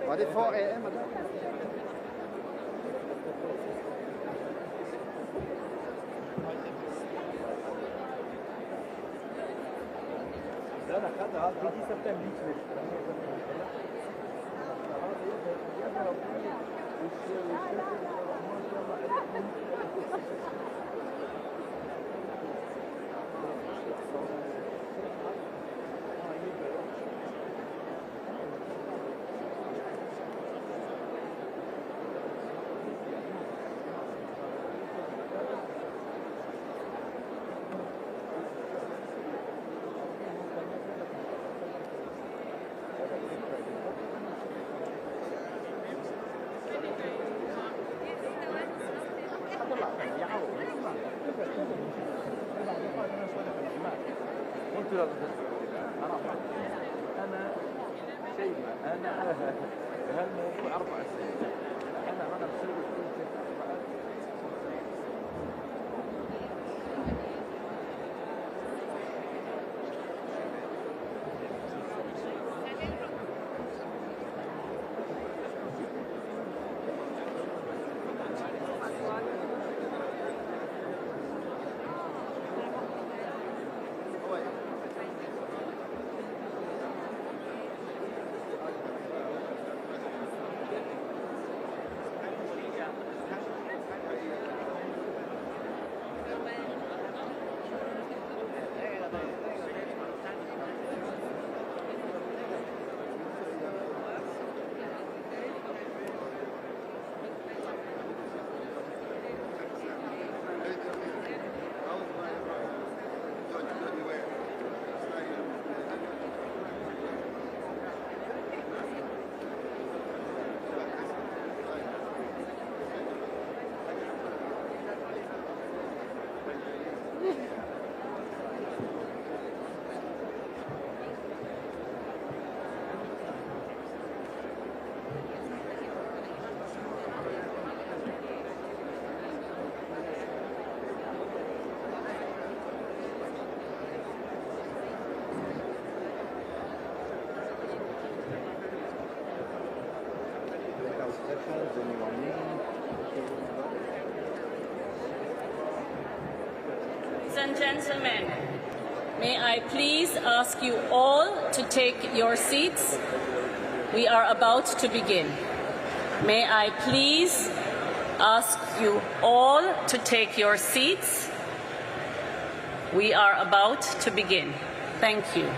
Var det 4 AM eller? لا لا خدها تيجي سبتمبر قلت له انا شيء انا هالموضوع 4 سنين انا مسوي Ladies and gentlemen, may I please ask you all to take your seats? We are about to begin. May I please ask you all to take your seats? We are about to begin. Thank you.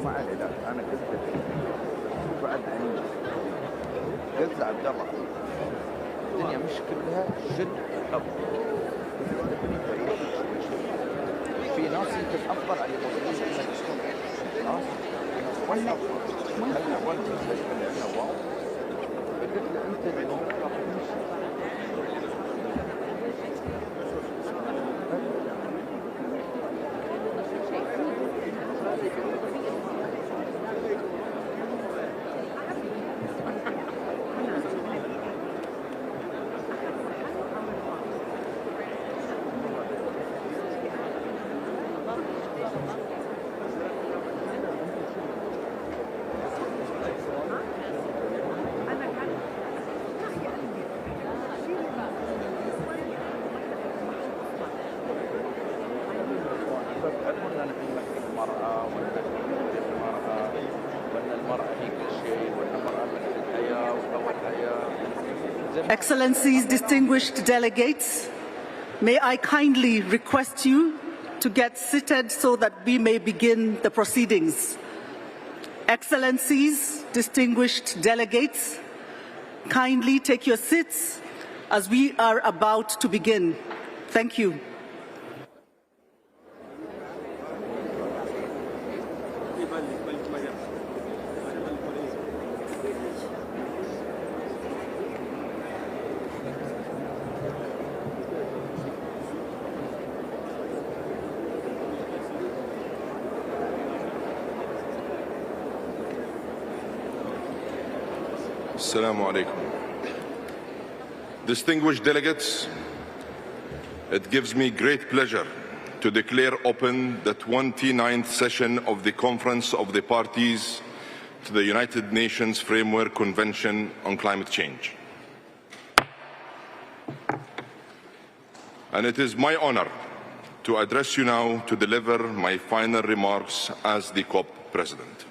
ما علي لا انا قلت بعد عني قلت لعبد الله الدنيا مش كلها جد حب في ناس يمكن افضل على الموجودين خلاص ولا واو قلت له انت اليوم Excellencies, distinguished delegates, may I kindly request you to get seated so that we may begin the proceedings. Excellencies, distinguished delegates, kindly take your seats as we are about to begin. Thank you. Assalamu alaikum. Distinguished delegates, it gives me great pleasure to declare open the 29th session of the Conference of the Parties to the United Nations Framework Convention on Climate Change. And it is my honor to address you now to deliver my final remarks as the COP President.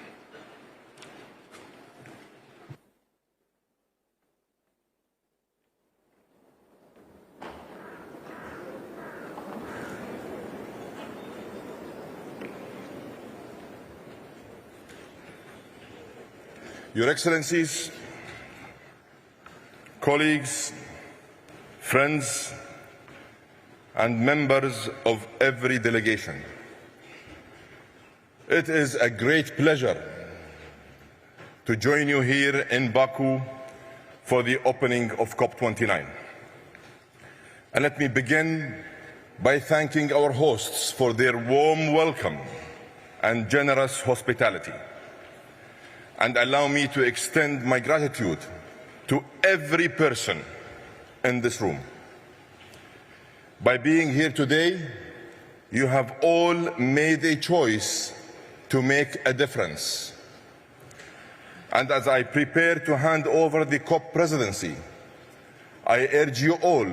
Your Excellencies, colleagues, friends, and members of every delegation, it is a great pleasure to join you here in Baku for the opening of COP29. And let me begin by thanking our hosts for their warm welcome and generous hospitality. And allow me to extend my gratitude to every person in this room. By being here today, you have all made a choice to make a difference. And as I prepare to hand over the COP presidency, I urge you all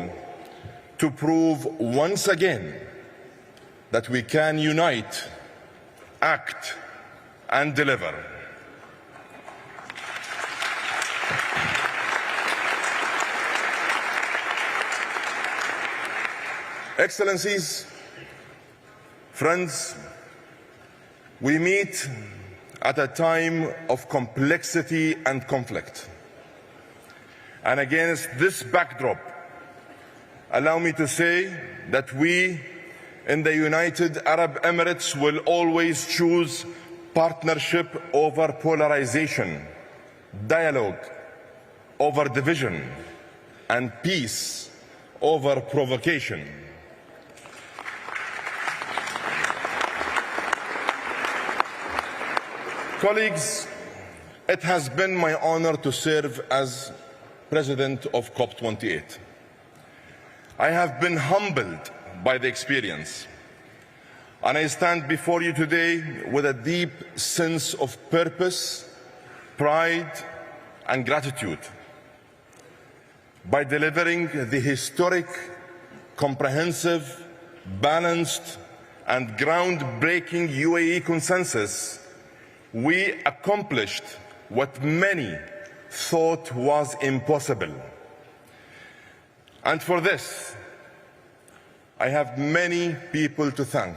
to prove once again that we can unite, act, and deliver. Excellencies, friends, we meet at a time of complexity and conflict. And against this backdrop, allow me to say that we in the United Arab Emirates will always choose partnership over polarization, dialogue over division, and peace over provocation. Colleagues, it has been my honor to serve as President of COP28. I have been humbled by the experience, and I stand before you today with a deep sense of purpose, pride, and gratitude. By delivering the historic, comprehensive, balanced, and groundbreaking UAE consensus, we accomplished what many thought was impossible. And for this, I have many people to thank.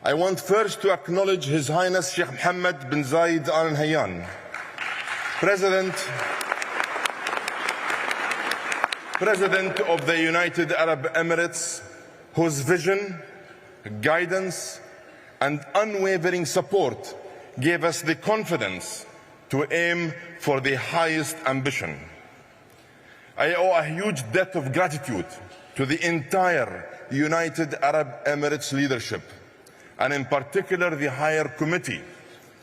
I want first to acknowledge His Highness Sheikh Mohammed bin Zayed Al Nahyan, President of the United Arab Emirates, whose vision, guidance, and unwavering support gave us the confidence to aim for the highest ambition. I owe a huge debt of gratitude to the entire United Arab Emirates leadership, and in particular the Higher Committee,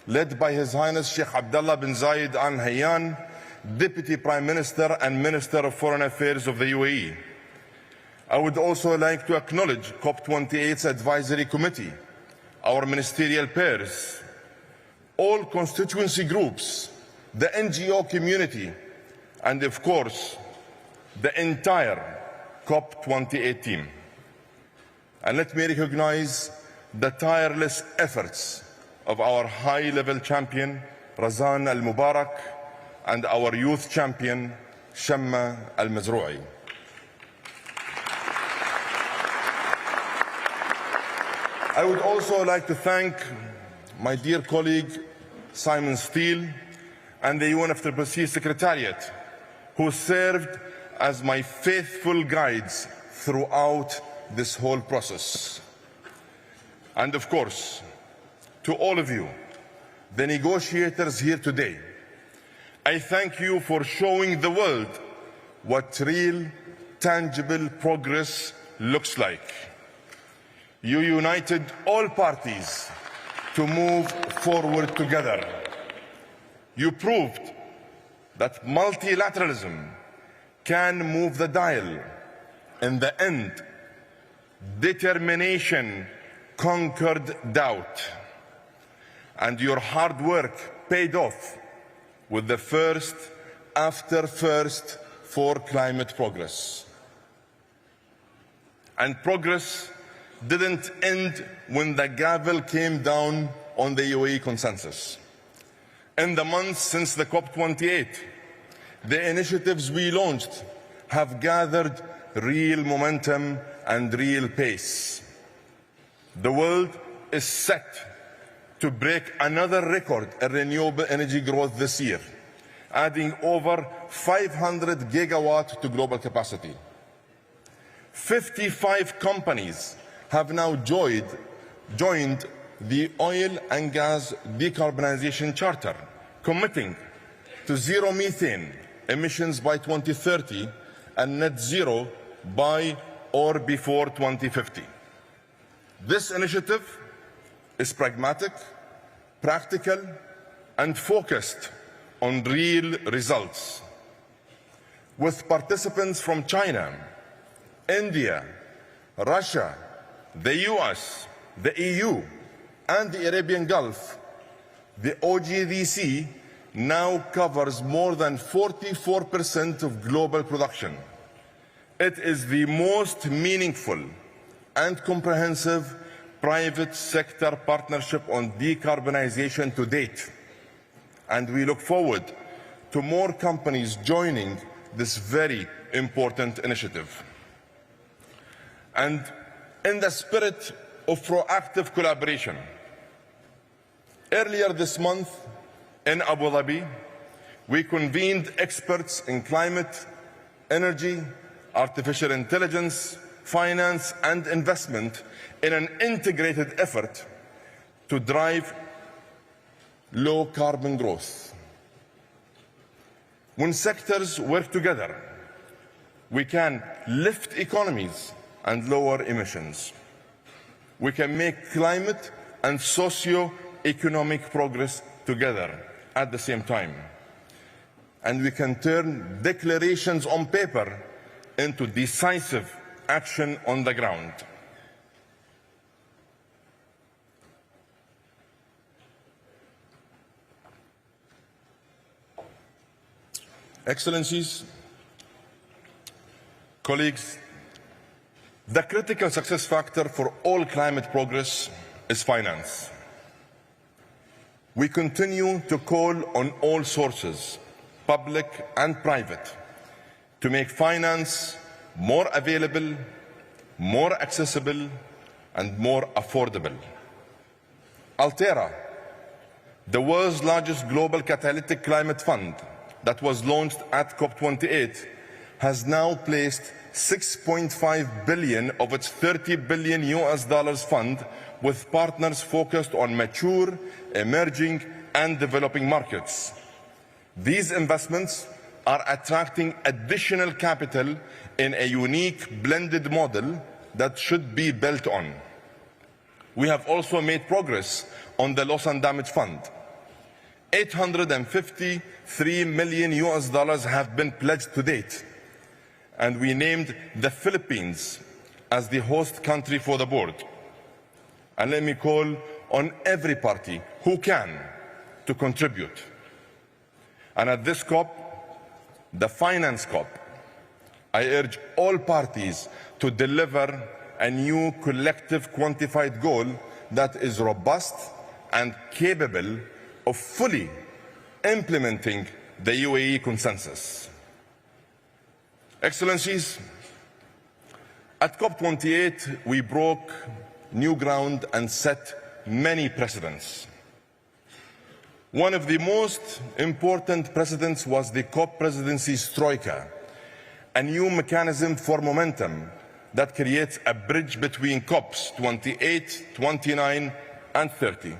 led by His Highness Sheikh Abdullah bin Zayed Al Nahyan, Deputy Prime Minister and Minister of Foreign Affairs of the UAE. I would also like to acknowledge COP28's Advisory Committee, our ministerial peers, all constituency groups, the NGO community, and of course, the entire COP28 team. And let me recognize the tireless efforts of our high-level champion, Razan Al-Mubarak, and our youth champion, Shamma Al-Mazrou'i. I would also like to thank my dear colleague, Simon Steele, and the UNFCCC Secretariat, who served as my faithful guides throughout this whole process. And of course, to all of you, the negotiators here today, I thank you for showing the world what real, tangible progress looks like. You united all parties to move forward together. You proved that multilateralism can move the dial. In the end, determination conquered doubt. And your hard work paid off with the first after first for climate progress. And progress didn't end when the gavel came down on the UAE consensus. In the months since the COP28, the initiatives we launched have gathered real momentum and real pace. The world is set to break another record in renewable energy growth this year, adding over 500 gigawatts to global capacity. 55 companies have now joined the Oil and Gas Decarbonization Charter, committing to zero methane emissions by 2030 and net zero by or before 2050. This initiative is pragmatic, practical, and focused on real results. With participants from China, India, Russia, the US, the EU, and the Arabian Gulf, the OGDC now covers more than 44% of global production. It is the most meaningful and comprehensive private sector partnership on decarbonization to date. And we look forward to more companies joining this very important initiative. And in the spirit of proactive collaboration, earlier this month in Abu Dhabi, we convened experts in climate, energy, artificial intelligence, finance, and investment in an integrated effort to drive low carbon growth. When sectors work together, we can lift economies and lower emissions. We can make climate and socio-economic progress together at the same time. And we can turn declarations on paper into decisive action on the ground. Excellencies, colleagues, the critical success factor for all climate progress is finance. We continue to call on all sources, public and private, to make finance more available, more accessible, and more affordable. Altera, the world's largest global catalytic climate fund that was launched at COP28, has now placed $6.5 billion of its $30 billion fund with partners focused on mature, emerging, and developing markets. These investments are attracting additional capital in a unique blended model that should be built on. We have also made progress on the Loss and Damage Fund. $853 million have been pledged to date, and we named the Philippines as the host country for the board. And let me call on every party who can to contribute. And at this COP, the Finance COP, I urge all parties to deliver a new collective quantified goal that is robust and capable of fully implementing the UAE consensus. Excellencies, at COP28 we broke new ground and set many precedents. One of the most important precedents was the COP presidency's Troika, a new mechanism for momentum that creates a bridge between COPs 28, 29, and 30.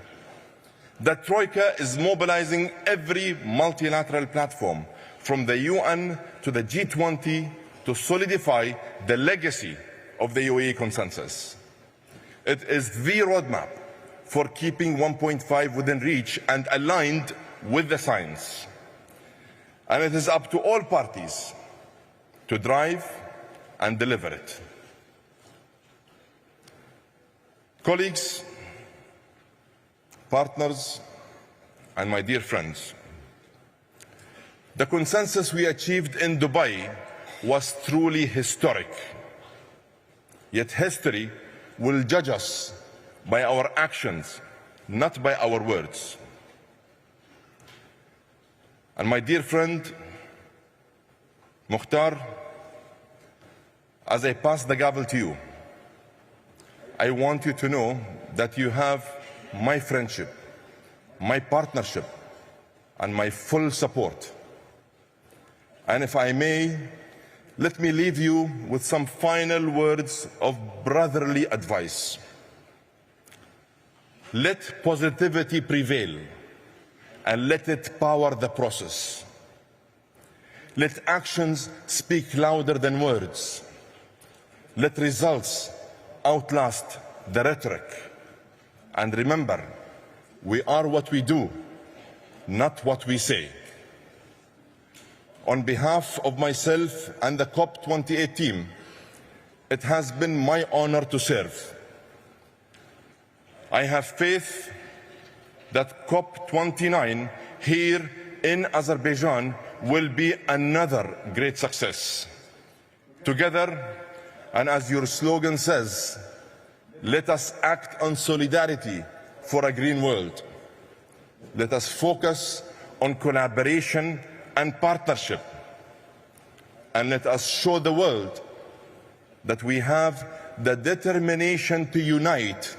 The Troika is mobilizing every multilateral platform, from the UN to the G20, to solidify the legacy of the UAE consensus. It is the roadmap for keeping 1.5 within reach and aligned with the science. And it is up to all parties to drive and deliver it. Colleagues, partners, and my dear friends, the consensus we achieved in Dubai was truly historic. Yet history will judge us by our actions, not by our words. And my dear friend, Mukhtar, as I pass the gavel to you, I want you to know that you have my friendship, my partnership and my full support. And if I may, let me leave you with some final words of brotherly advice. Let positivity prevail and let it power the process. Let actions speak louder than words. Let results outlast the rhetoric. And remember, we are what we do, not what we say. On behalf of myself and the COP28 team, it has been my honor to serve. I have faith that COP29 here in Azerbaijan will be another great success. Together, and as your slogan says, let us act on solidarity for a green world. Let us focus on collaboration and partnership. And let us show the world that we have the determination to unite,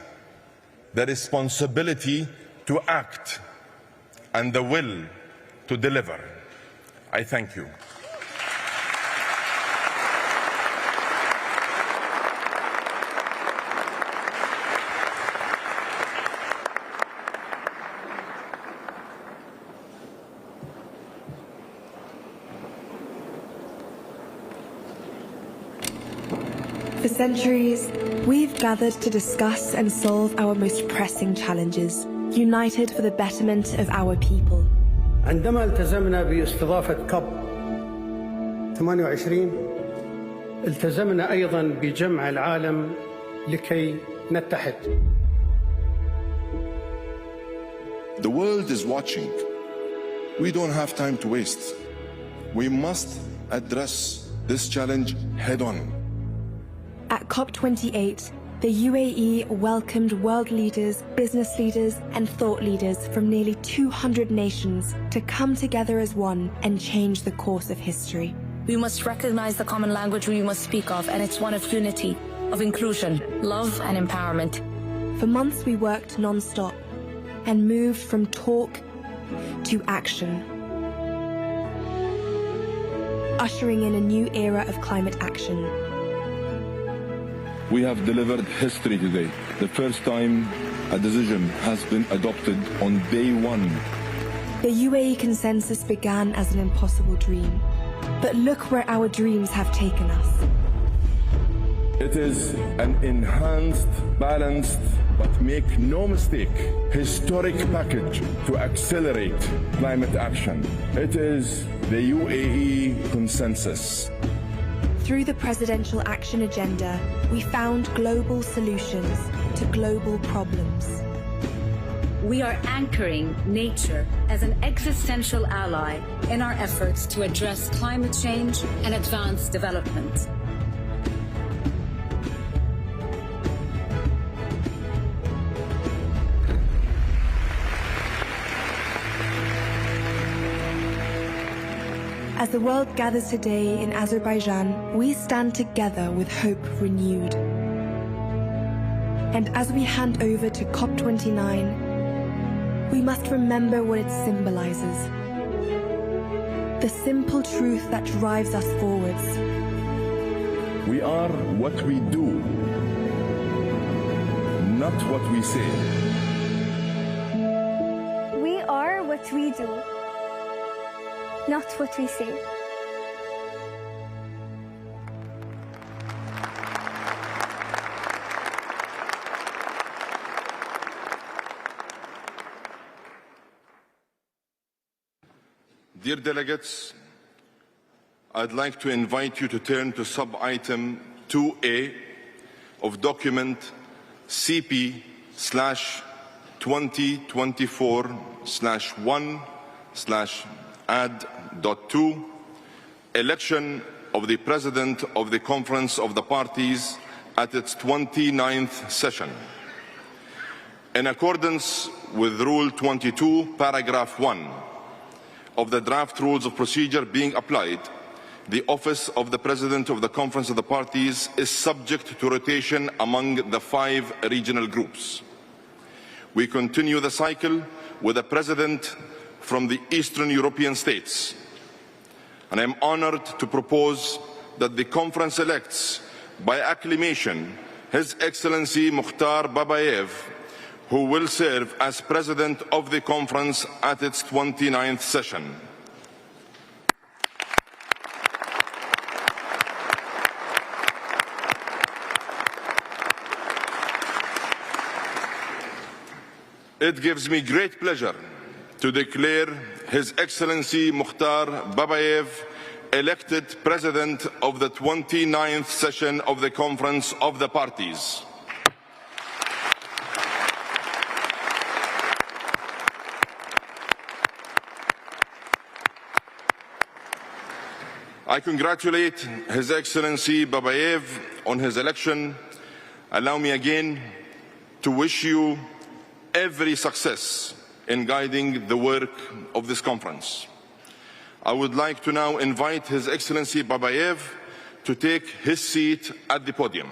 the responsibility to act, and the will to deliver. I thank you. For centuries, we've gathered to discuss and solve our most pressing challenges, united for the betterment of our people. عندما التزمنا باستضافة كوب 28 التزمنا أيضا بجمع العالم لكي نتحد. The world is watching. We don't have time to waste. We must address this challenge head on. At COP28, the UAE welcomed world leaders, business leaders, and thought leaders from nearly 200 nations to come together as one and change the course of history. We must recognize the common language we must speak of, and it's one of unity, of inclusion, love, and empowerment. For months, we worked non-stop and moved from talk to action, ushering in a new era of climate action. We have delivered history today. The first time a decision has been adopted on day one. The UAE consensus began as an impossible dream. But look where our dreams have taken us. It is an enhanced, balanced, but make no mistake, historic package to accelerate climate action. It is the UAE consensus. Through the Presidential Action Agenda, we found global solutions to global problems. We are anchoring nature as an existential ally in our efforts to address climate change and advance development. As the world gathers today in Azerbaijan, we stand together with hope renewed. And as we hand over to COP29, we must remember what it symbolizes. The simple truth that drives us forwards. We are what we do, not what we say. We are what we do, not what we say. Dear delegates, I'd like to invite you to turn to sub-item 2A of document CP/2024/1/add.2, election of the President of the Conference of the Parties at its 29th session. In accordance with Rule 22, Paragraph 1, of the draft rules of procedure being applied, the office of the President of the Conference of the Parties is subject to rotation among the 5 regional groups. We continue the cycle with a president from the Eastern European states. And I am honored to propose that the conference elects by acclamation His Excellency Mukhtar Babayev, who will serve as president of the conference at its 29th session. It gives me great pleasure to declare His Excellency Mukhtar Babayev elected President of the 29th session of the Conference of the Parties. I congratulate His Excellency Babayev on his election. Allow me again to wish you every success in guiding the work of this conference. I would like to now invite His Excellency Babayev to take his seat at the podium.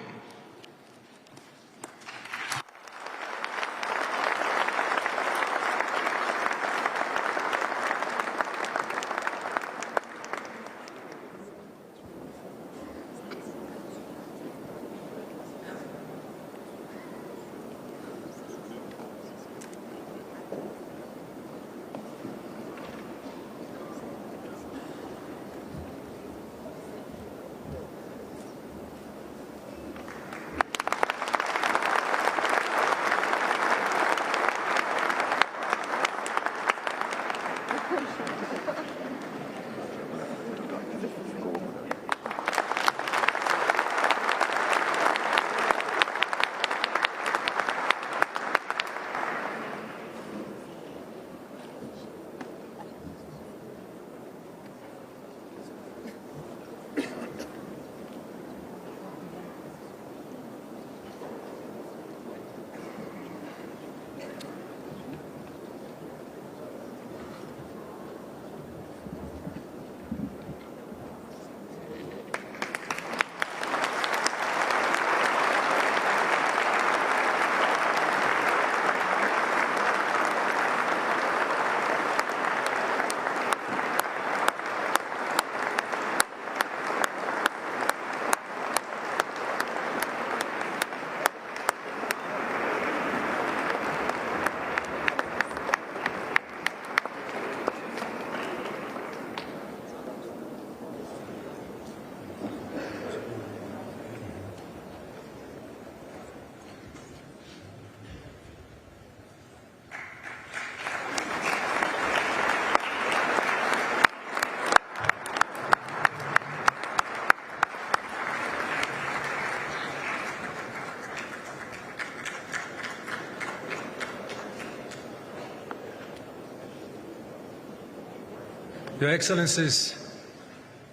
Your Excellencies,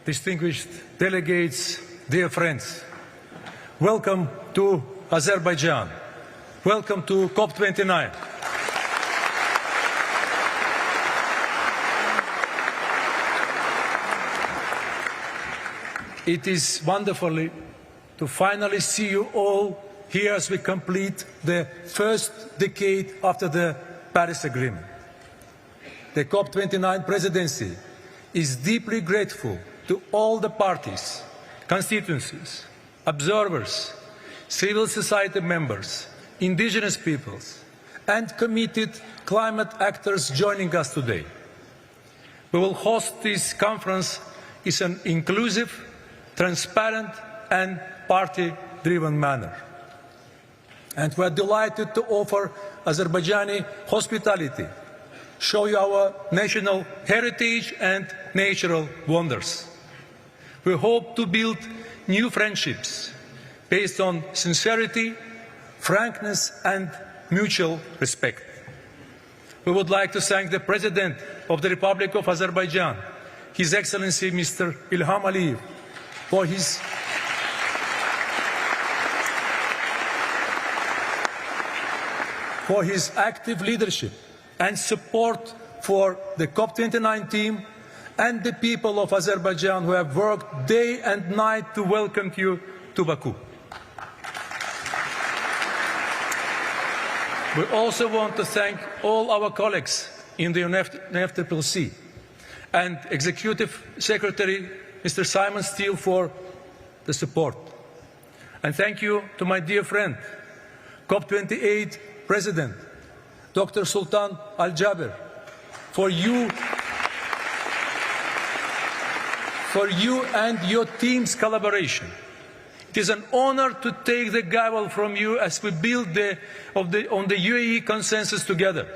distinguished delegates, dear friends, welcome to Azerbaijan. Welcome to COP29. It is wonderful to finally see you all here as we complete the first decade after the Paris Agreement. The COP29 presidency is deeply grateful to all the parties, constituencies, observers, civil society members, indigenous peoples, and committed climate actors joining us today. We will host this conference in an inclusive, transparent, and party-driven manner. And we are delighted to offer Azerbaijani hospitality, show you our national heritage and natural wonders. We hope to build new friendships based on sincerity, frankness, and mutual respect. We would like to thank the President of the Republic of Azerbaijan, His Excellency Mr. Ilham Aliyev, for his active leadership and support for the COP29 team and the people of Azerbaijan who have worked day and night to welcome you to Baku. We also want to thank all our colleagues in the UNFCCC and Executive Secretary Mr. Simon Steele for the support. And thank you to my dear friend, COP28 President, Dr. Sultan Al Jaber, for you and your team's collaboration. It is an honor to take the gavel from you as we build on the UAE consensus together.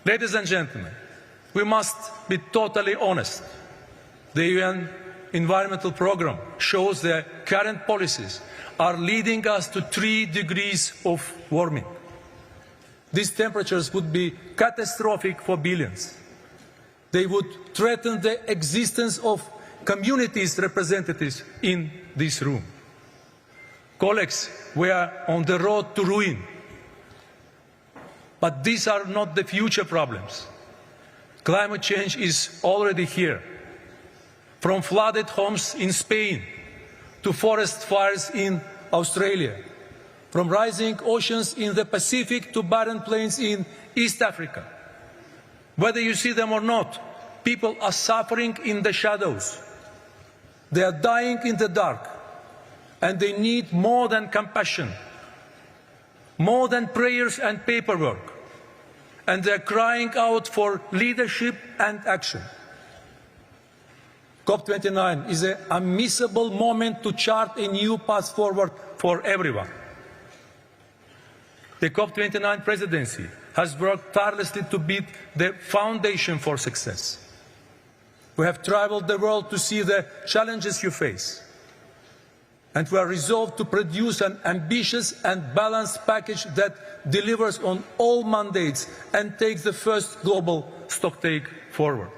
Ladies and gentlemen, we must be totally honest. The UN Environmental Programme shows that current policies are leading us to 3 degrees of warming. These temperatures would be catastrophic for billions. They would threaten the existence of communities' representatives in this room. Colleagues, we are on the road to ruin. But these are not the future problems. Climate change is already here. From flooded homes in Spain to forest fires in Australia, from rising oceans in the Pacific to barren plains in East Africa. Whether you see them or not, people are suffering in the shadows. They are dying in the dark, and they need more than compassion, more than prayers and paperwork, and they are crying out for leadership and action. COP29 is an unmissable moment to chart a new path forward for everyone. The COP29 presidency has worked tirelessly to build the foundation for success. We have traveled the world to see the challenges you face, and we are resolved to produce an ambitious and balanced package that delivers on all mandates and takes the first global stocktake forward.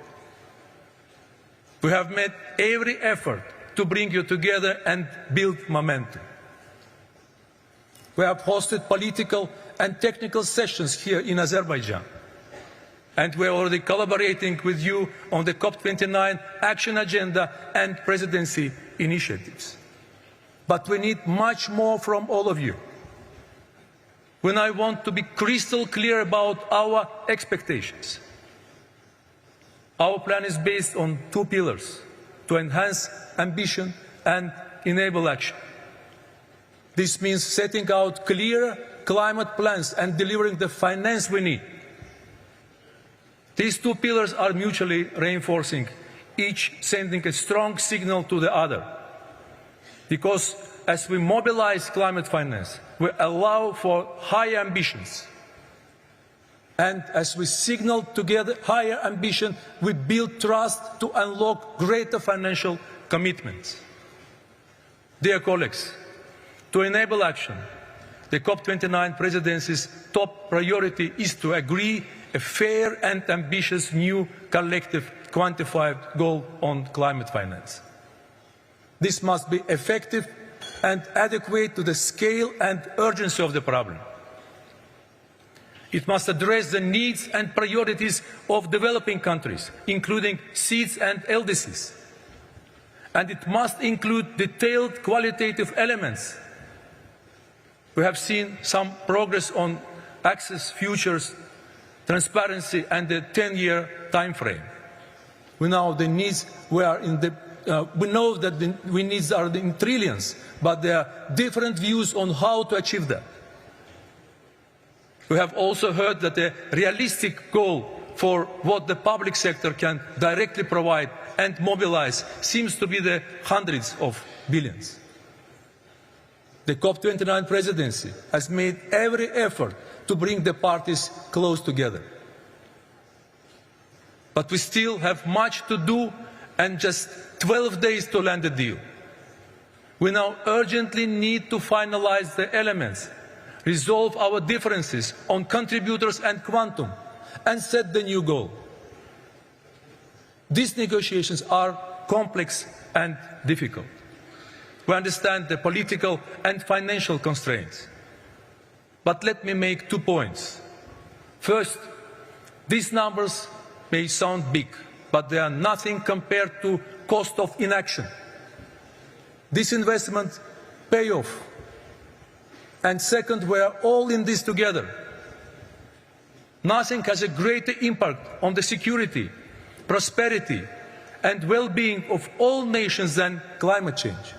We have made every effort to bring you together and build momentum. We have hosted political and technical sessions here in Azerbaijan, and we are already collaborating with you on the COP29 action agenda and presidency initiatives. But we need much more from all of you. When I want to be crystal clear about our expectations. Our plan is based on 2 pillars: to enhance ambition and enable action. This means setting out clear climate plans and delivering the finance we need. These 2 pillars are mutually reinforcing, each sending a strong signal to the other. Because as we mobilize climate finance, we allow for higher ambitions. And as we signal together higher ambition, we build trust to unlock greater financial commitments. Dear colleagues, to enable action, the COP29 presidency's top priority is to agree a fair and ambitious new collective quantified goal on climate finance. This must be effective and adequate to the scale and urgency of the problem. It must address the needs and priorities of developing countries, including SEEDs and LDCs. And it must include detailed qualitative elements. We have seen some progress on access, futures, transparency and the 10-year time frame. We know the needs we know that the needs are in trillions, but there are different views on how to achieve that. We have also heard that a realistic goal for what the public sector can directly provide and mobilize seems to be the hundreds of billions. The COP29 presidency has made every effort to bring the parties close together. But we still have much to do and just 12 days to land a deal. We now urgently need to finalize the elements, resolve our differences on contributors and quantum, and set the new goal. These negotiations are complex and difficult. We understand the political and financial constraints. But let me make 2 points. First, these numbers may sound big, but they are nothing compared to cost of inaction. This investment pay off. And second, we are all in this together. Nothing has a greater impact on the security, prosperity, and well-being of all nations than climate change.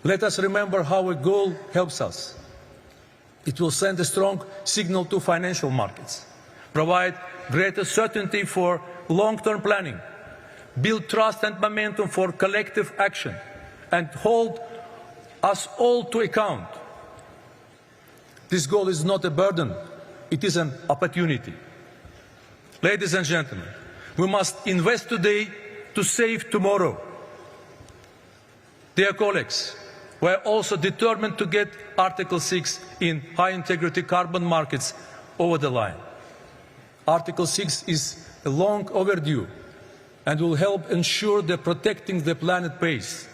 Let us remember how a goal helps us. It will send a strong signal to financial markets, provide greater certainty for long-term planning, build trust and momentum for collective action, and hold us all to account. This goal is not a burden, it is an opportunity. Ladies and gentlemen, we must invest today to save tomorrow. Dear colleagues, we are also determined to get Article 6 in high-integrity carbon markets over the line. Article 6 is long overdue and will help ensure that protecting the planet pays.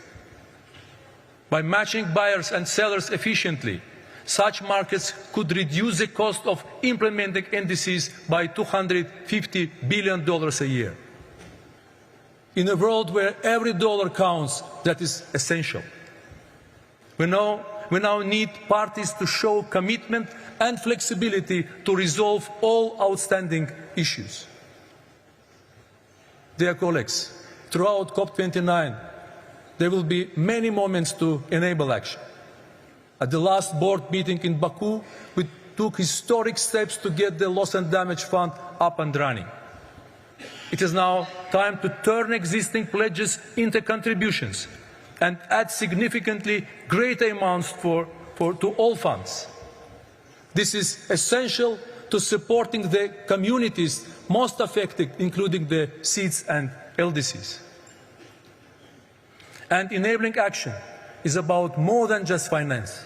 By matching buyers and sellers efficiently, such markets could reduce the cost of implementing NDCs by $250 billion a year. In a world where every dollar counts, that is essential. We now need parties to show commitment and flexibility to resolve all outstanding issues. Dear colleagues, throughout COP29, there will be many moments to enable action. At the last board meeting in Baku, we took historic steps to get the Loss and Damage Fund up and running. It is now time to turn existing pledges into contributions and add significantly greater amounts to all funds. This is essential to supporting the communities most affected, including the seeds and LDCs. And enabling action is about more than just finance.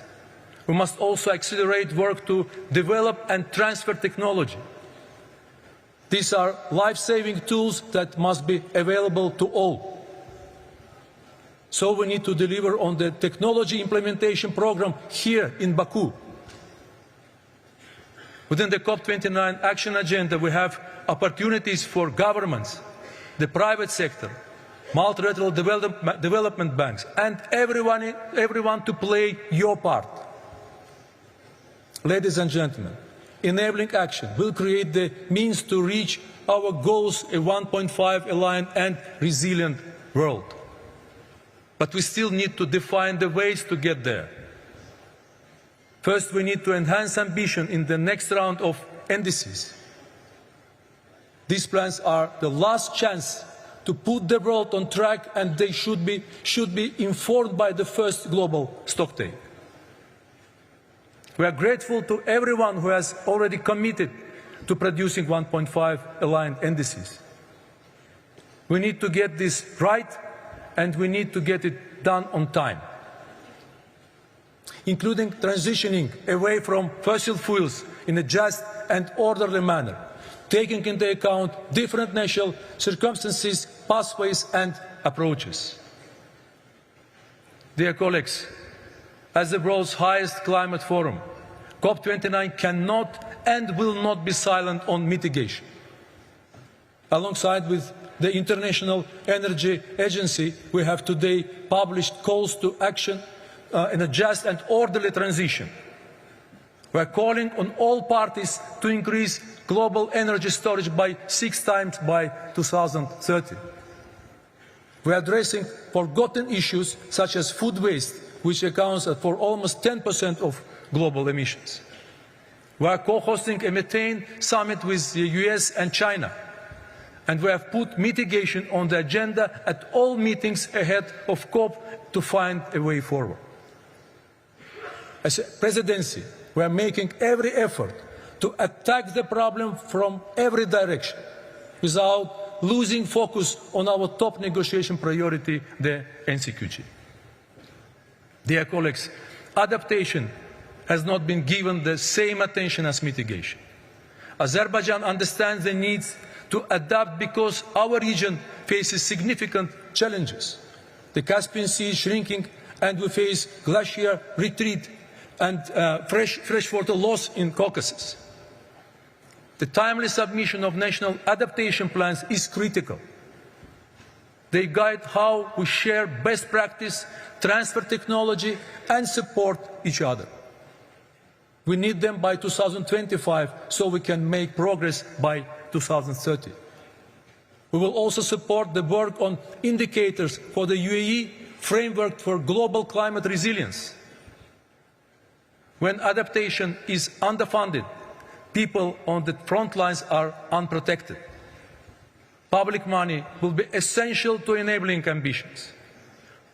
We must also accelerate work to develop and transfer technology. These are life-saving tools that must be available to all. So we need to deliver on the technology implementation program here in Baku. Within the COP29 action agenda, we have opportunities for governments, the private sector, multilateral development banks, and everyone to play your part. Ladies and gentlemen, enabling action will create the means to reach our goals, a 1.5 aligned and resilient world. But we still need to define the ways to get there. First, we need to enhance ambition in the next round of NDCs. These plans are the last chance to put the world on track, and they should be informed by the first global stocktake. We are grateful to everyone who has already committed to producing 1.5 aligned NDCs. We need to get this right, and we need to get it done on time, including transitioning away from fossil fuels in a just and orderly manner, taking into account different national circumstances, pathways and approaches. Dear colleagues, as the world's highest climate forum, COP29 cannot and will not be silent on mitigation. Alongside with the International Energy Agency, we have today published calls to action in a just and orderly transition. We are calling on all parties to increase global energy storage by 6 times by 2030. We are addressing forgotten issues such as food waste, which accounts for almost 10% of global emissions. We are co-hosting a methane summit with the US and China, and we have put mitigation on the agenda at all meetings ahead of COP to find a way forward. As a presidency, we are making every effort to attack the problem from every direction without losing focus on our top negotiation priority, the NCQG. Dear colleagues, adaptation has not been given the same attention as mitigation. Azerbaijan understands the needs to adapt because our region faces significant challenges. The Caspian Sea is shrinking, and we face glacier retreat and freshwater loss in Caucasus. The timely submission of national adaptation plans is critical. They guide how we share best practice, transfer technology, and support each other. We need them by 2025 so we can make progress by 2030. We will also support the work on indicators for the UAE framework for global climate resilience. When adaptation is underfunded, people on the front lines are unprotected. Public money will be essential to enabling ambitions.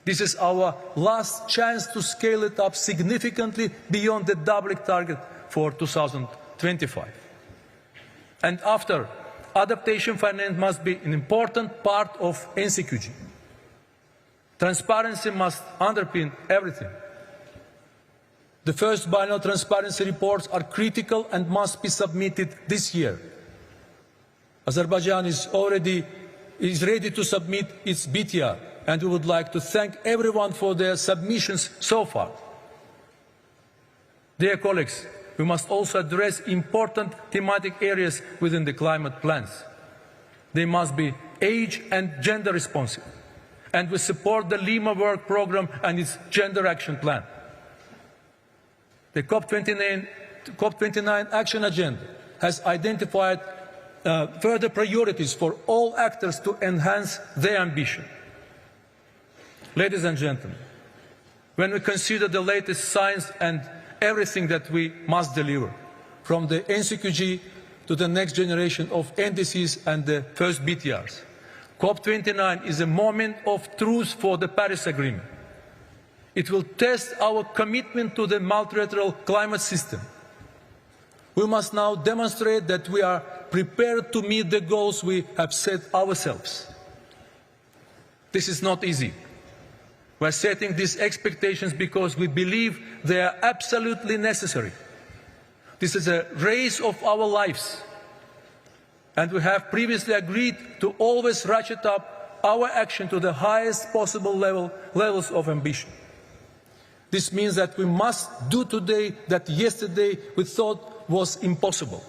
This is our last chance to scale it up significantly beyond the doubling target for 2025. And after, adaptation finance must be an important part of NCQG. Transparency must underpin everything. The first biennial transparency reports are critical and must be submitted this year. Azerbaijan is ready to submit its BTR, and we would like to thank everyone for their submissions so far. Dear colleagues, we must also address important thematic areas within the climate plans. They must be age and gender responsive, and we support the Lima Work Programme and its Gender Action Plan. The COP29 Action Agenda has identified further priorities for all actors to enhance their ambition. Ladies and gentlemen, when we consider the latest science and everything that we must deliver, from the NCQG to the next generation of NDCs and the first BTRs, COP29 is a moment of truth for the Paris Agreement. It will test our commitment to the multilateral climate system. We must now demonstrate that we are prepared to meet the goals we have set ourselves. This is not easy. We are setting these expectations because we believe they are absolutely necessary. This is a race of our lives, and we have previously agreed to always ratchet up our action to the highest possible levels of ambition. This means that we must do today that yesterday we thought was impossible.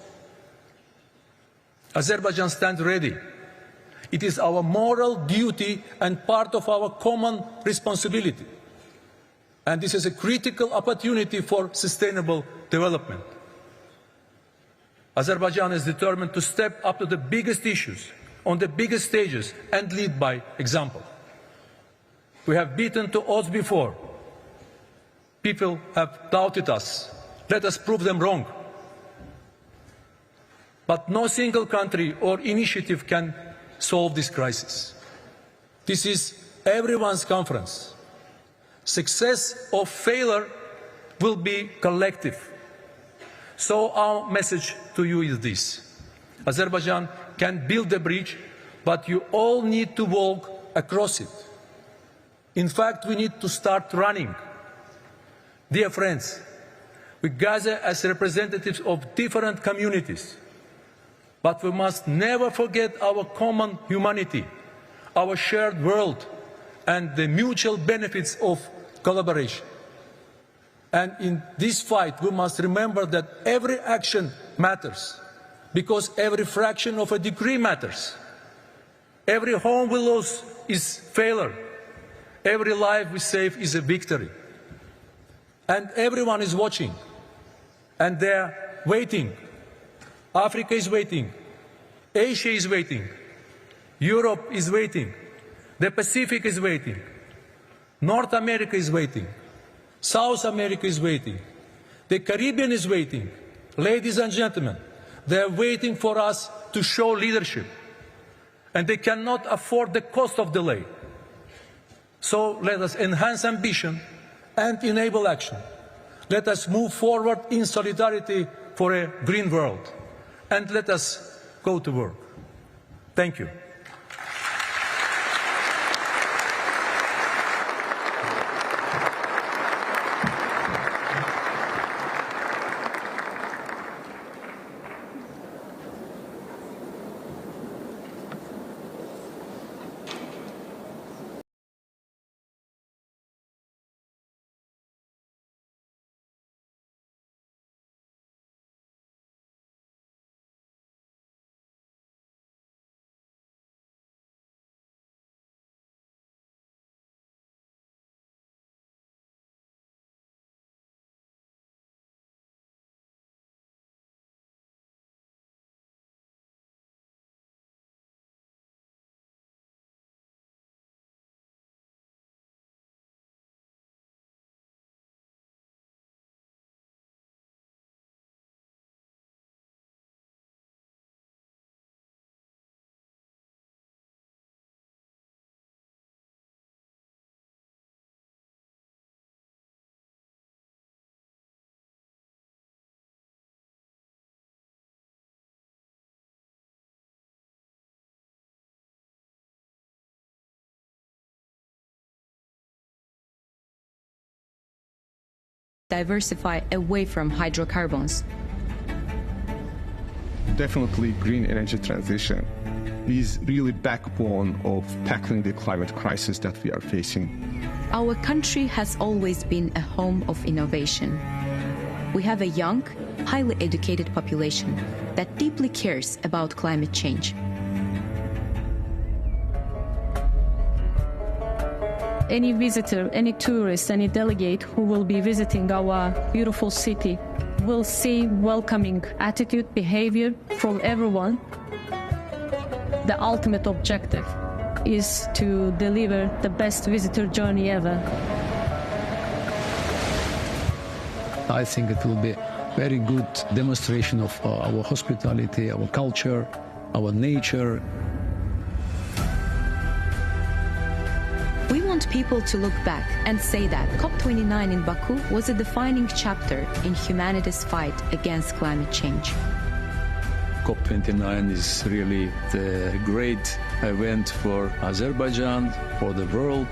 Azerbaijan stands ready. It is our moral duty and part of our common responsibility. And this is a critical opportunity for sustainable development. Azerbaijan is determined to step up to the biggest issues, on the biggest stages, and lead by example. We have beaten the odds before. People have doubted us. Let us prove them wrong. But no single country or initiative can solve this crisis. This is everyone's conference. Success or failure will be collective. So our message to you is this: Azerbaijan can build a bridge, but you all need to walk across it. In fact, we need to start running. Dear friends, we gather as representatives of different communities, but we must never forget our common humanity, our shared world, and the mutual benefits of collaboration. And in this fight, we must remember that every action matters, because every fraction of a degree matters. Every home we lose is failure. Every life we save is a victory. And everyone is watching, and they're waiting. Africa is waiting. Asia is waiting. Europe is waiting. The Pacific is waiting. North America is waiting. South America is waiting. The Caribbean is waiting. Ladies and gentlemen, they are waiting for us to show leadership. And they cannot afford the cost of delay. So let us enhance ambition and enable action. Let us move forward in solidarity for a green world. And let us go to work. Thank you. diversify away from hydrocarbons. Definitely green energy transition is really backbone of tackling the climate crisis that we are facing. Our country has always been a home of innovation. We have a young, highly educated population that deeply cares about climate change. Any visitor, any tourist, any delegate who will be visiting our beautiful city will see welcoming attitude, behavior from everyone. The ultimate objective is to deliver the best visitor journey ever. I think it will be a very good demonstration of our hospitality, our culture, our nature. We want people to look back and say that COP29 in Baku was a defining chapter in humanity's fight against climate change. COP29 is really the great event for Azerbaijan, for the world.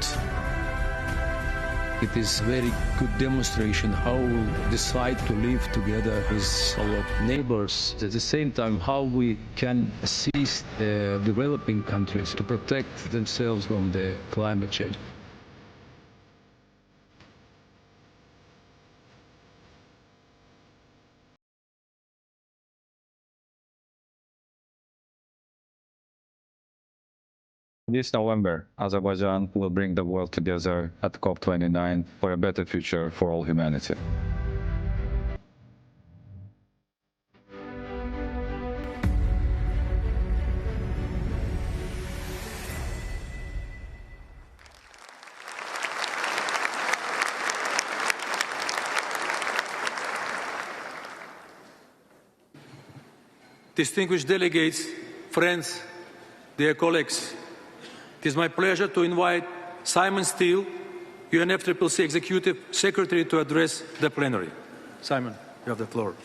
It is a very good demonstration how we decide to live together with our neighbors. At the same time, how we can assist the developing countries to protect themselves from the climate change. This November, Azerbaijan will bring the world together at COP29 for a better future for all humanity. Distinguished delegates, friends, dear colleagues, it is my pleasure to invite Simon Steele, UNFCCC Executive Secretary, to address the plenary. Simon, you have the floor.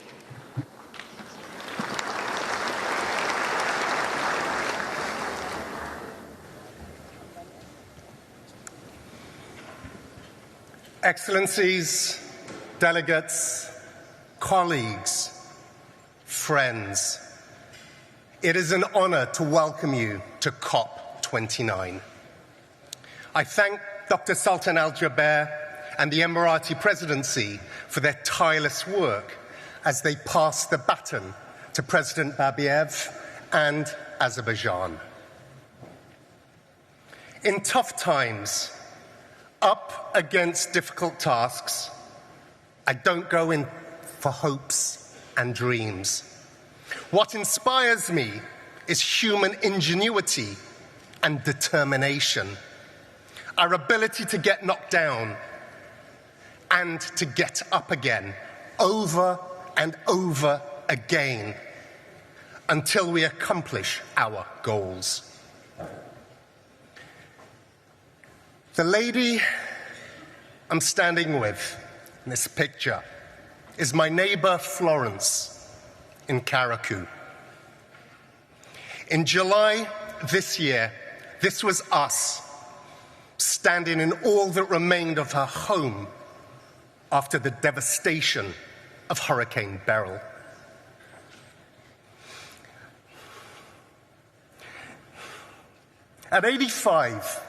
Excellencies, delegates, colleagues, friends, it is an honor to welcome you to COP29. I thank Dr. Sultan Al-Jaber and the Emirati presidency for their tireless work as they pass the baton to President Babayev and Azerbaijan. In tough times, up against difficult tasks, I don't go in for hopes and dreams. What inspires me is human ingenuity and determination, our ability to get knocked down and to get up again, over and over again, until we accomplish our goals. The lady I'm standing with in this picture is my neighbor Florence in Karaku. In July this year, this was us standing in all that remained of her home after the devastation of Hurricane Beryl. At 85,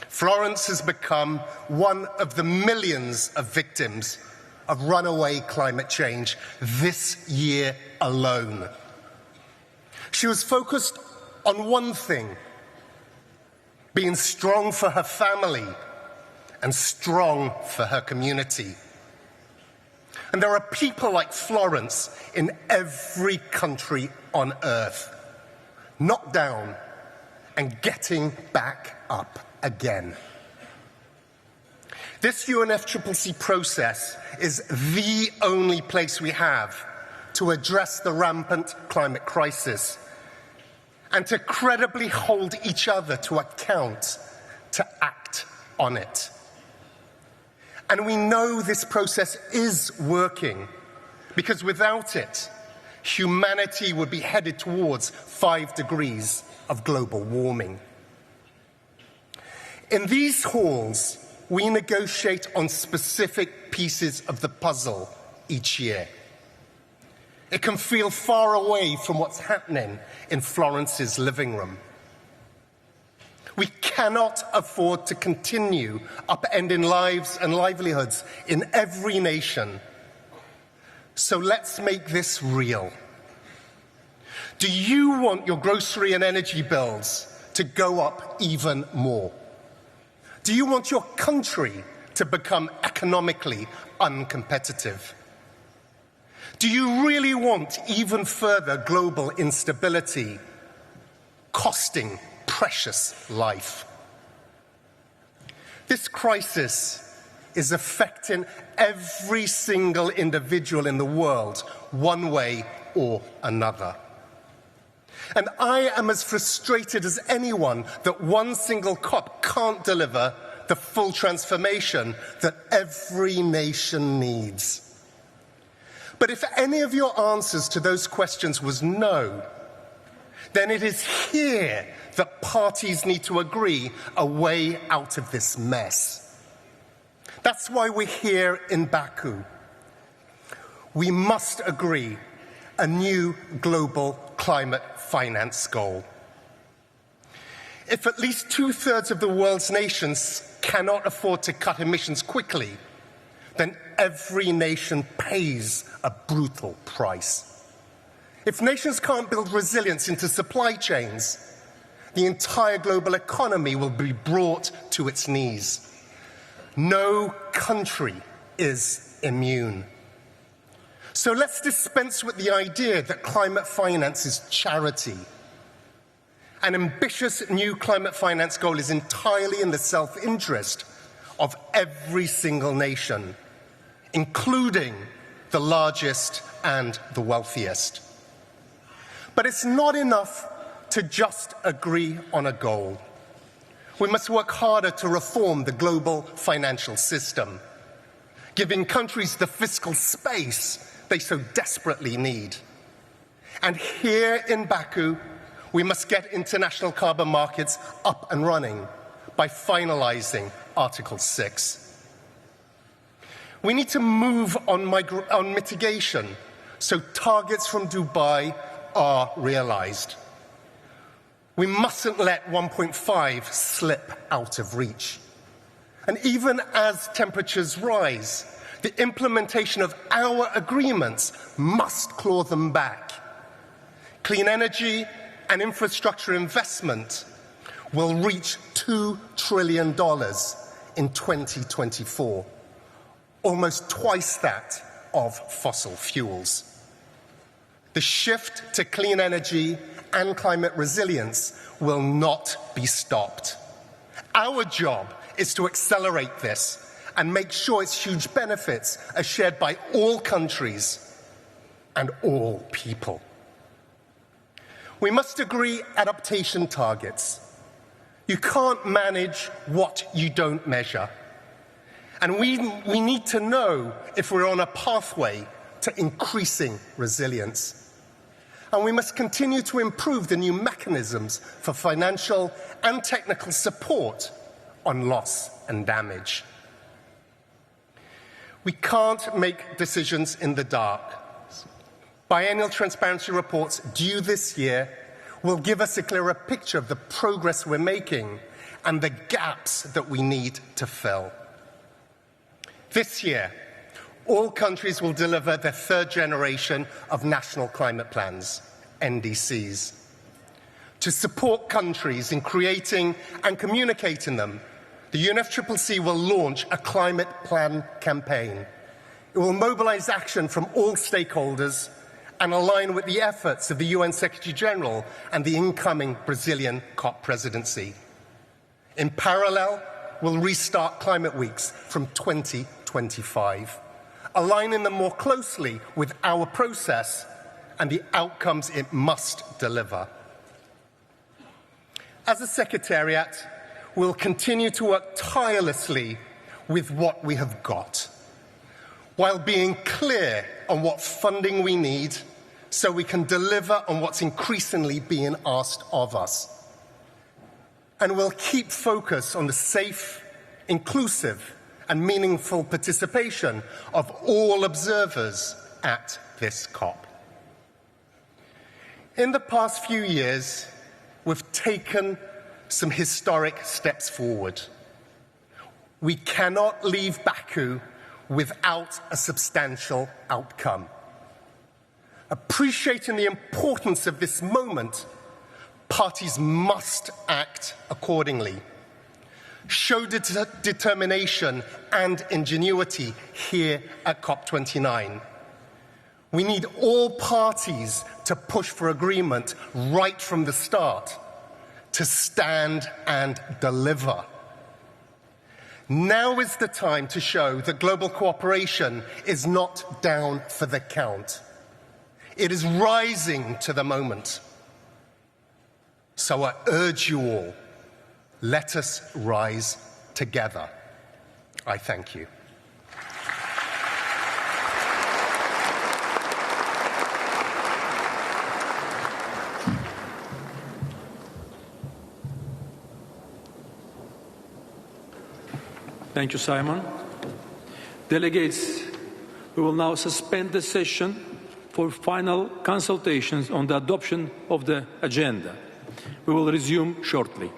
Florence has become one of the millions of victims of runaway climate change this year alone. She was focused on one thing: being strong for her family and strong for her community. And there are people like Florence in every country on earth, knocked down and getting back up again. This UNFCCC process is the only place we have to address the rampant climate crisis and to credibly hold each other to account, to act on it. And we know this process is working, because without it, humanity would be headed towards 5 degrees of global warming. In these halls, we negotiate on specific pieces of the puzzle each year. It can feel far away from what's happening in Florence's living room. We cannot afford to continue upending lives and livelihoods in every nation. So let's make this real. Do you want your grocery and energy bills to go up even more? Do you want your country to become economically uncompetitive? Do you really want even further global instability, costing precious life? This crisis is affecting every single individual in the world, one way or another. And I am as frustrated as anyone that one single COP can't deliver the full transformation that every nation needs. But if any of your answers to those questions was no, then it is here that parties need to agree a way out of this mess. That's why we're here in Baku. We must agree a new global climate finance goal. If at least 2/3 of the world's nations cannot afford to cut emissions quickly, then every nation pays a brutal price. If nations can't build resilience into supply chains, the entire global economy will be brought to its knees. No country is immune. So let's dispense with the idea that climate finance is charity. An ambitious new climate finance goal is entirely in the self-interest of every single nation, including the largest and the wealthiest. But it's not enough to just agree on a goal. We must work harder to reform the global financial system, giving countries the fiscal space they so desperately need. And here in Baku, we must get international carbon markets up and running by finalizing Article 6. We need to move on mitigation so targets from Dubai are realized. We mustn't let 1.5 slip out of reach. And even as temperatures rise, the implementation of our agreements must claw them back. Clean energy and infrastructure investment will reach $2 trillion in 2024, almost twice that of fossil fuels. The shift to clean energy and climate resilience will not be stopped. Our job is to accelerate this and make sure its huge benefits are shared by all countries and all people. We must agree adaptation targets. You can't manage what you don't measure. And we need to know if we're on a pathway to increasing resilience. And we must continue to improve the new mechanisms for financial and technical support on loss and damage. We can't make decisions in the dark. Biennial transparency reports due this year will give us a clearer picture of the progress we're making and the gaps that we need to fill. This year, all countries will deliver their third generation of national climate plans, NDCs. To support countries in creating and communicating them, the UNFCCC will launch a climate plan campaign. It will mobilize action from all stakeholders and align with the efforts of the UN Secretary General and the incoming Brazilian COP presidency. In parallel, we'll restart climate weeks from 2025, aligning them more closely with our process and the outcomes it must deliver. As a Secretariat, we'll continue to work tirelessly with what we have got, while being clear on what funding we need so we can deliver on what's increasingly being asked of us. And we'll keep focus on the safe inclusive and meaningful participation of all observers at this COP. In the past few years, we've taken some historic steps forward. We cannot leave Baku without a substantial outcome. Appreciating the importance of this moment, parties must act accordingly. Show determination and ingenuity here at COP29. We need all parties to push for agreement right from the start, to stand and deliver. Now is the time to show that global cooperation is not down for the count. It is rising to the moment. So I urge you all, let us rise together. I thank you. Thank you, Simon. Delegates, we will now suspend the session for final consultations on the adoption of the agenda. We will resume shortly.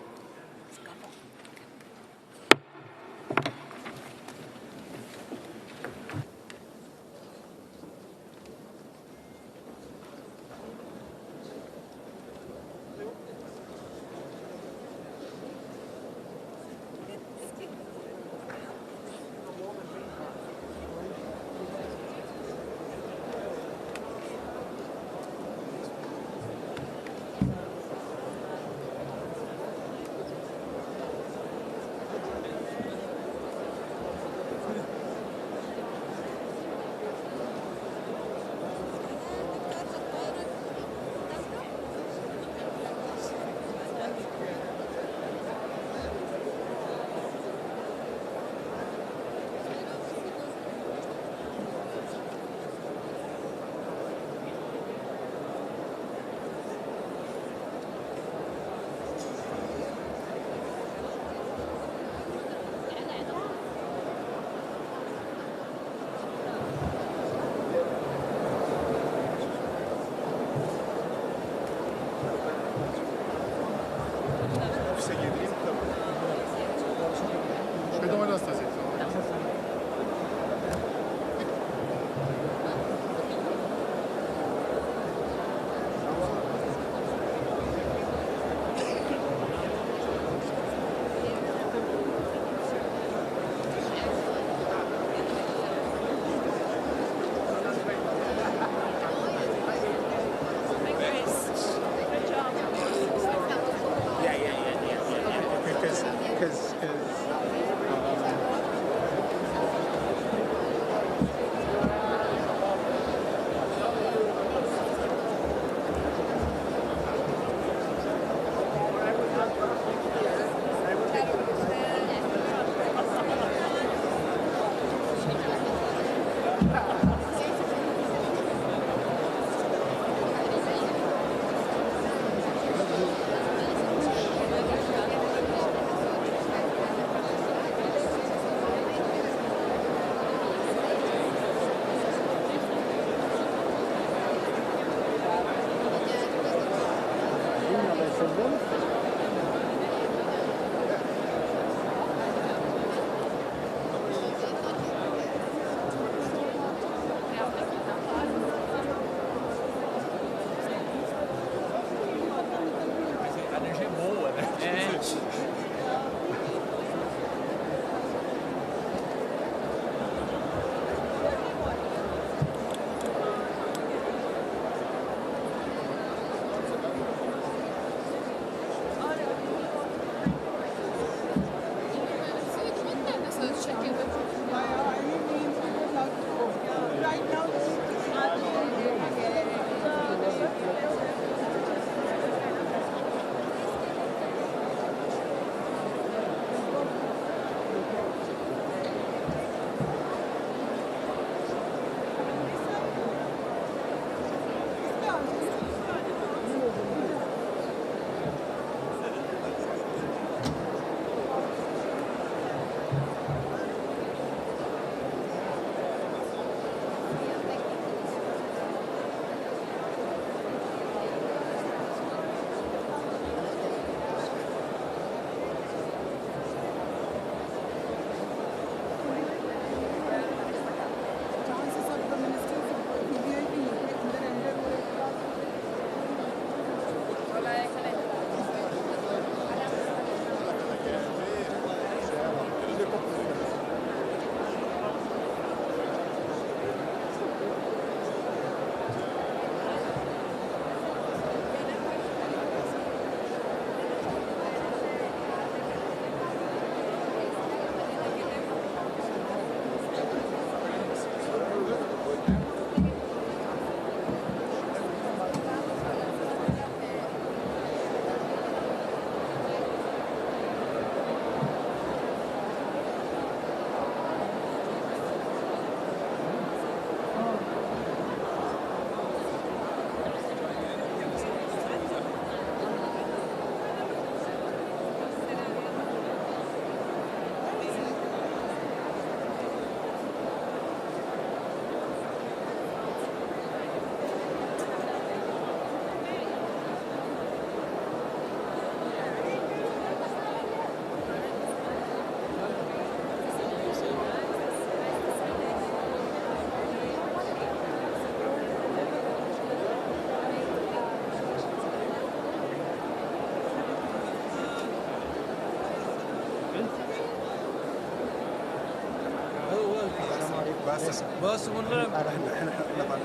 بس ولا احنا طبعا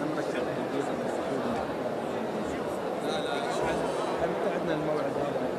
ابتعدنا الموعد هذا.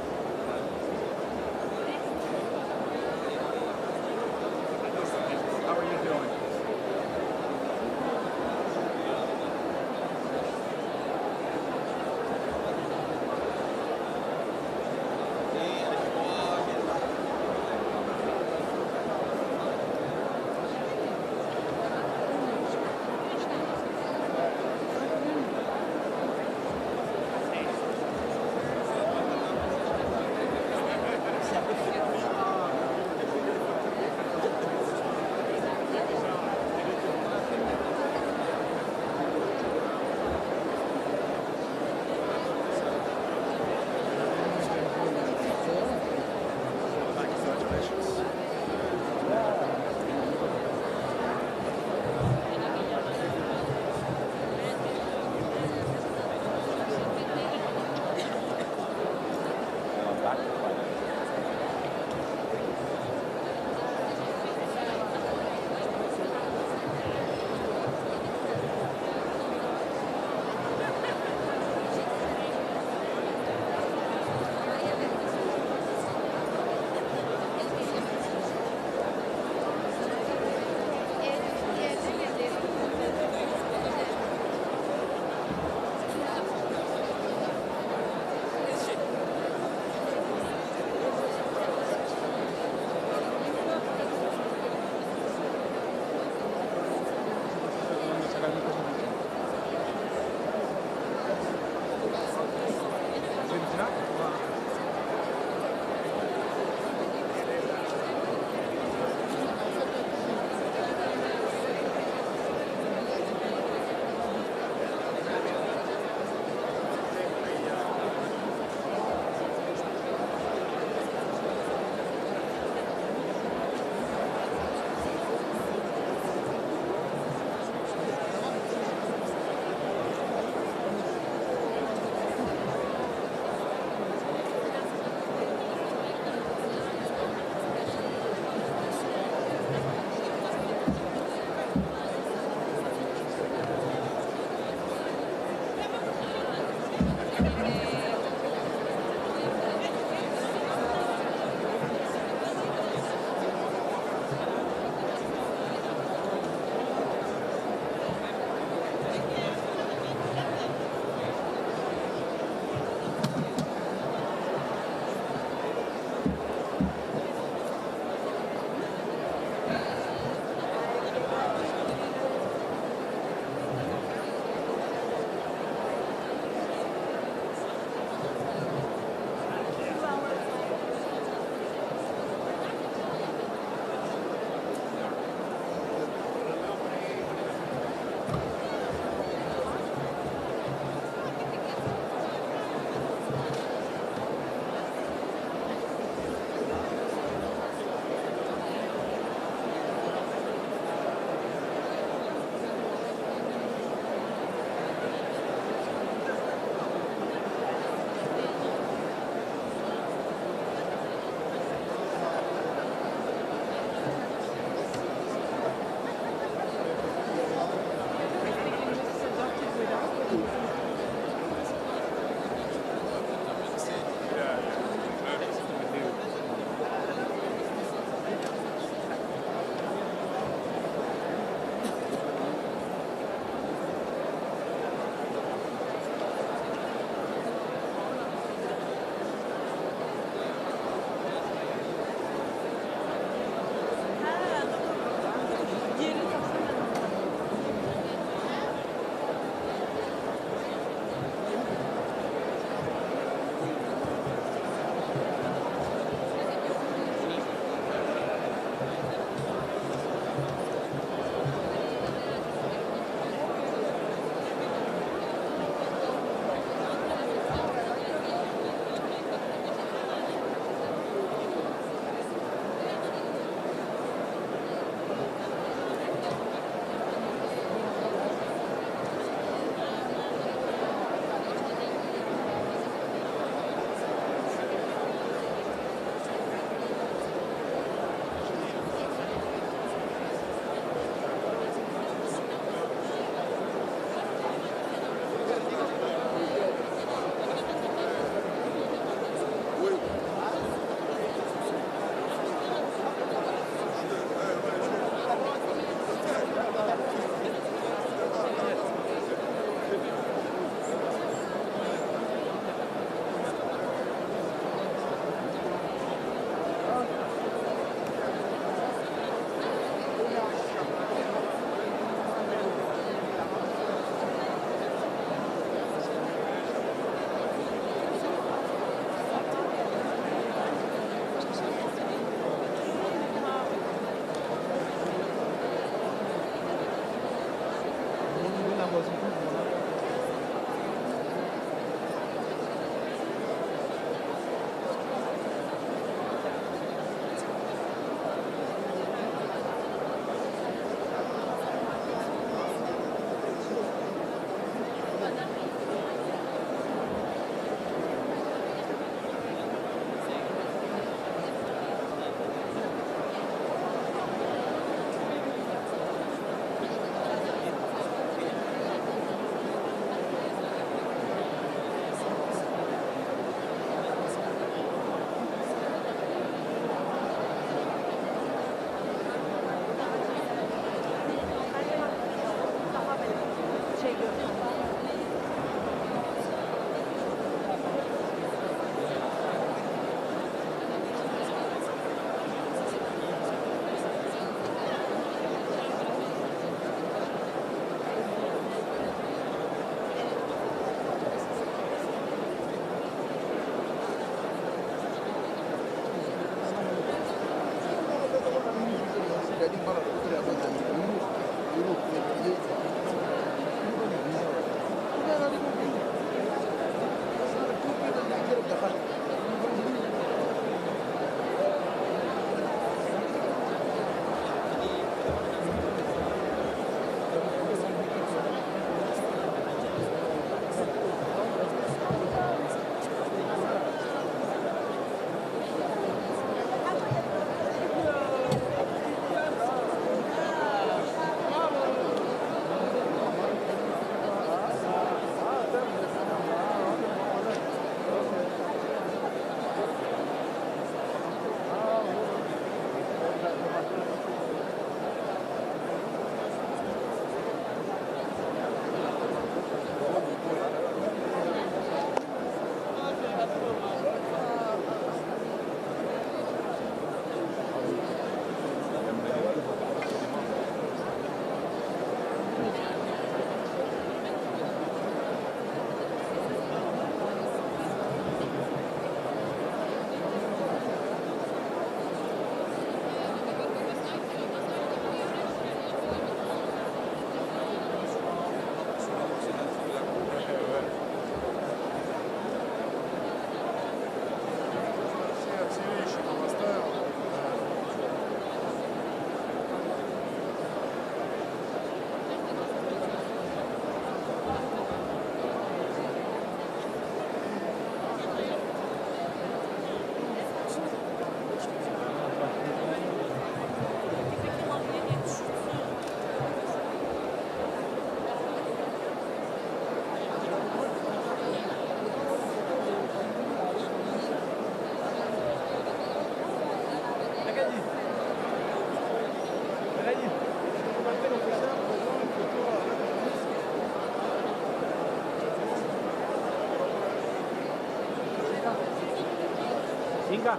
Venga.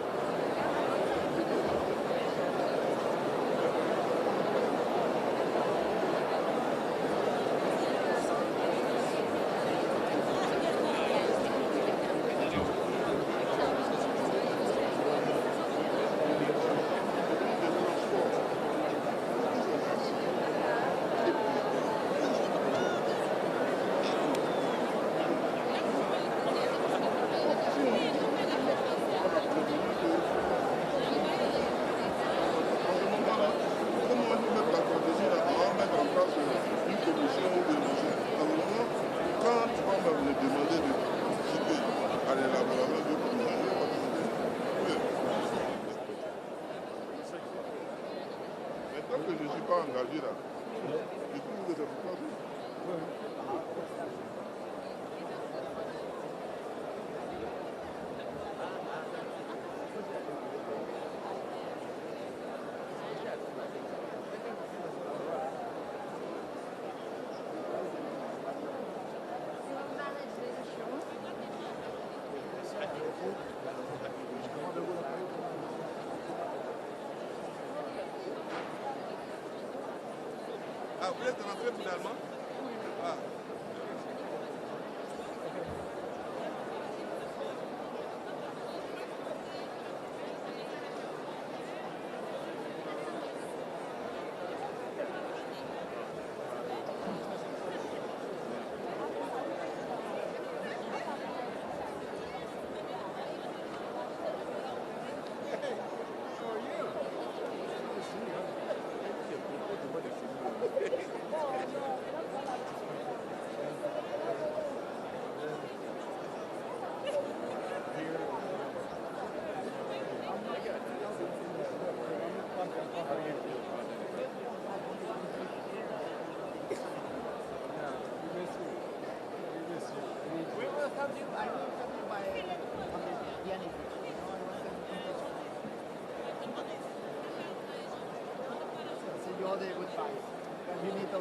Tant que je ne suis pas engagé là, je trouve que c'est pourquoi. Ah, vous êtes rentré finalement? Ah. Goodbye. You need to